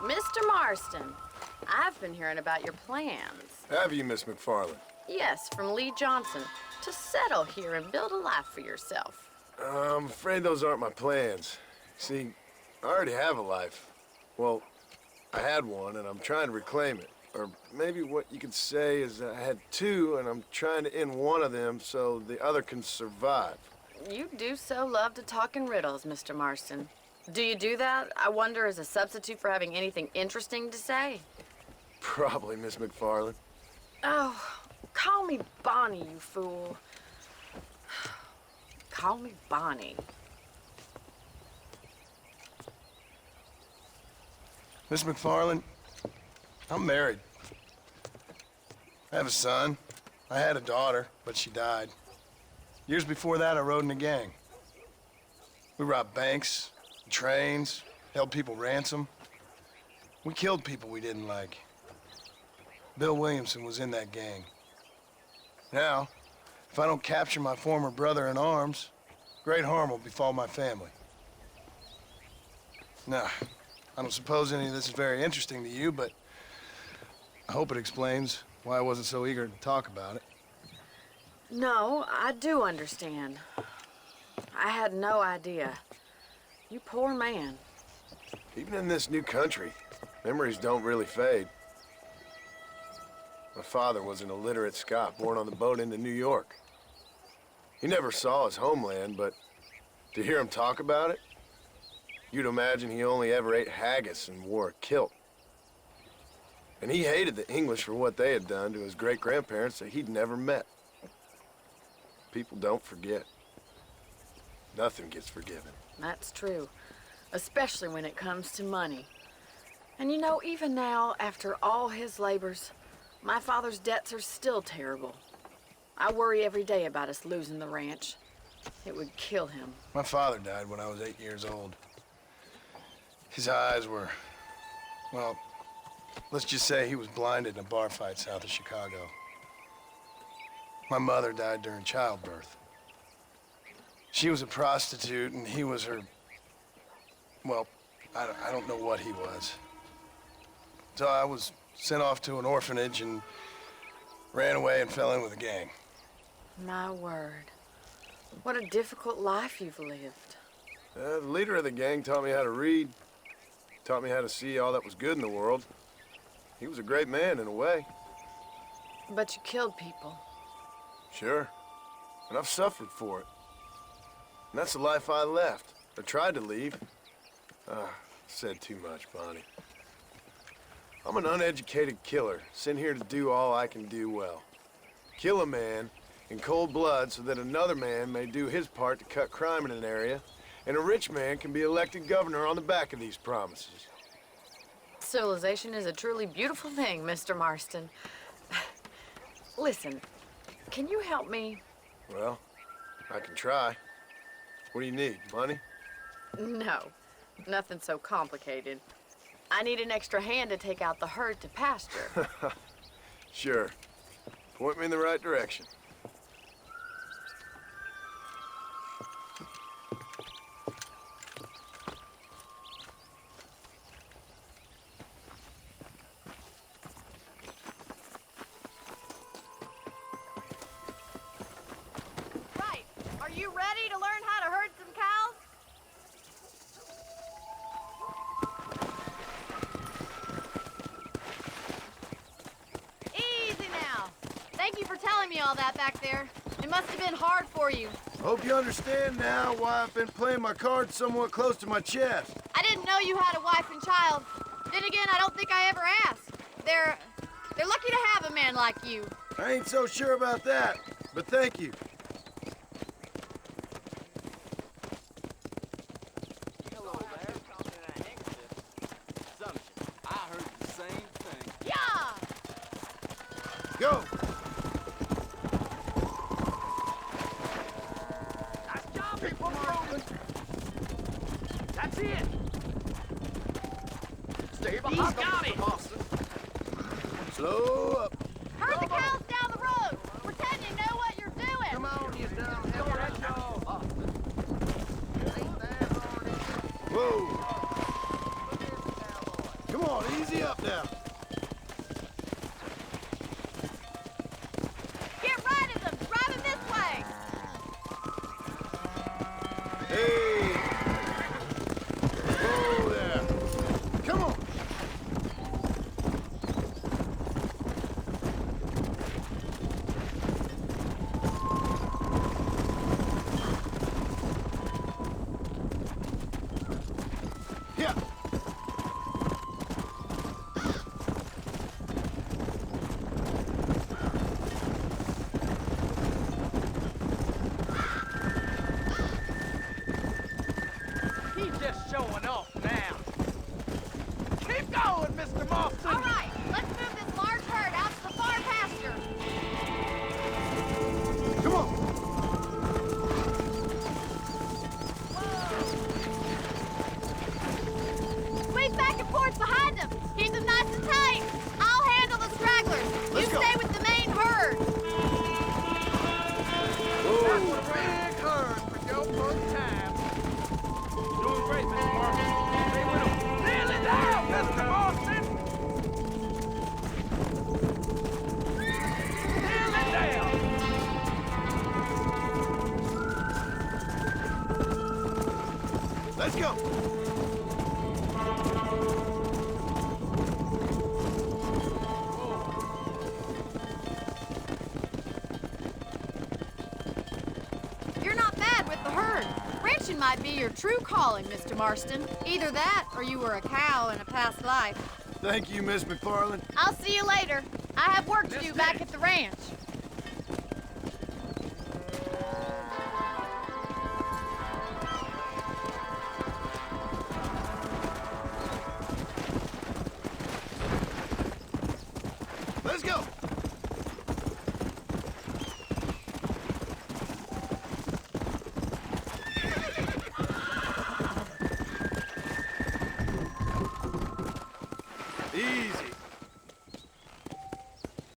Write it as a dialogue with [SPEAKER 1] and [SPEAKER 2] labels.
[SPEAKER 1] Mr. Marston, I've been hearing about your plans.
[SPEAKER 2] Have you, Miss McFarland?
[SPEAKER 1] Yes, from Lee Johnson, to settle here and build a life for yourself.
[SPEAKER 2] I'm afraid those aren't my plans. See, I already have a life. Well, I had one, and I'm trying to reclaim it. Or maybe what you could say is I had two, and I'm trying to end one of them so the other can survive.
[SPEAKER 1] You do so love to talk in riddles, Mr. Marston. Do you do that, I wonder, as a substitute for having anything interesting to say?
[SPEAKER 2] Probably, Miss McFarland.
[SPEAKER 1] Oh, call me Bonnie, you fool. Call me Bonnie.
[SPEAKER 2] Miss McFarland, I'm married. I have a son. I had a daughter, but she died. Years before that, I rode in a gang. We robbed banks, trains, held people ransom. We killed people we didn't like. Bill Williamson was in that gang. Now, if I don't capture my former brother in arms, great harm will befall my family. Now, I don't suppose any of this is very interesting to you, but I hope it explains why I wasn't so eager to talk about it.
[SPEAKER 1] No, I do understand. I had no idea. You poor man.
[SPEAKER 2] Even in this new country, memories don't really fade. My father was an illiterate Scot born on the boat into New York. He never saw his homeland, but to hear him talk about it, you'd imagine he only ever ate haggis and wore a kilt. And he hated the English for what they had done to his great-grandparents that he'd never met. People don't forget. Nothing gets forgiven.
[SPEAKER 1] That's true, especially when it comes to money. And you know, even now, after all his labors, my father's debts are still terrible. I worry every day about us losing the ranch. It would kill him.
[SPEAKER 2] My father died when I was 8 years old. His eyes were, well, let's just say he was blinded in a bar fight south of Chicago. My mother died during childbirth. She was a prostitute, and he was her, well, I don't know what he was. So I was sent off to an orphanage and ran away and fell in with a gang.
[SPEAKER 1] My word. What a difficult life you've lived.
[SPEAKER 2] The leader of the gang taught me how to read, taught me how to see all that was good in the world. He was a great man in a way.
[SPEAKER 1] But you killed people.
[SPEAKER 2] Sure. And I've suffered for it. And that's the life I left, or tried to leave. Said too much, Bonnie. I'm an uneducated killer, sent here to do all I can do well. Kill a man in cold blood so that another man may do his part to cut crime in an area, and a rich man can be elected governor on the back of these promises.
[SPEAKER 1] Civilization is a truly beautiful thing, Mr. Marston. Listen, can you help me?
[SPEAKER 2] Well, I can try. What do you need, money?
[SPEAKER 1] No, nothing so complicated. I need an extra hand to take out the herd to pasture.
[SPEAKER 2] Sure. Point me in the right direction.
[SPEAKER 1] Right. Are you ready to learn how to herd some cows? Easy now. Thank you for telling me all that back there. It must have been hard for you.
[SPEAKER 2] Hope you understand now why I've been playing my cards somewhat close to my chest.
[SPEAKER 1] I didn't know you had a wife and child. Then again, I don't think I ever asked. They're lucky to have a man like you.
[SPEAKER 2] I ain't so sure about that, but thank you.
[SPEAKER 3] Hello there. Assumption. I heard the same thing.
[SPEAKER 1] Yeah!
[SPEAKER 2] Go!
[SPEAKER 3] Nice job, people. That's it. Stay behind. He's got it.
[SPEAKER 2] Slow up.
[SPEAKER 1] Herd the cows down the road. Pretend you know what you're doing.
[SPEAKER 2] Come on, you dumb. Whoa. Come Come on, easy up now.
[SPEAKER 4] Get right of them! Drive them this way!
[SPEAKER 2] Hey! Whoa there! Come on! Yeah!
[SPEAKER 3] He's just showing off now. Keep going, Mr. Mossman.
[SPEAKER 4] All right, let's move this large herd out to the far pasture.
[SPEAKER 2] Come on!
[SPEAKER 4] Sweep back and forth behind them. Keep them nice and tight. I'll handle the stragglers.
[SPEAKER 2] Let's
[SPEAKER 4] You
[SPEAKER 2] go.
[SPEAKER 4] stay with the main herd.
[SPEAKER 3] That's a big herd for your first time. Doing great, Mr. Morgan. Stay with him. Nearly down, Mr. Morgan. Nearly down.
[SPEAKER 2] Let's go!
[SPEAKER 4] You're not bad with the herd. Ranching might be your true calling, Mr. Marston. Either that, or you were a cow in a past life.
[SPEAKER 2] Thank you, Miss McFarland.
[SPEAKER 4] I'll see you later. I have work to do back at the ranch.
[SPEAKER 2] Let's go! Easy.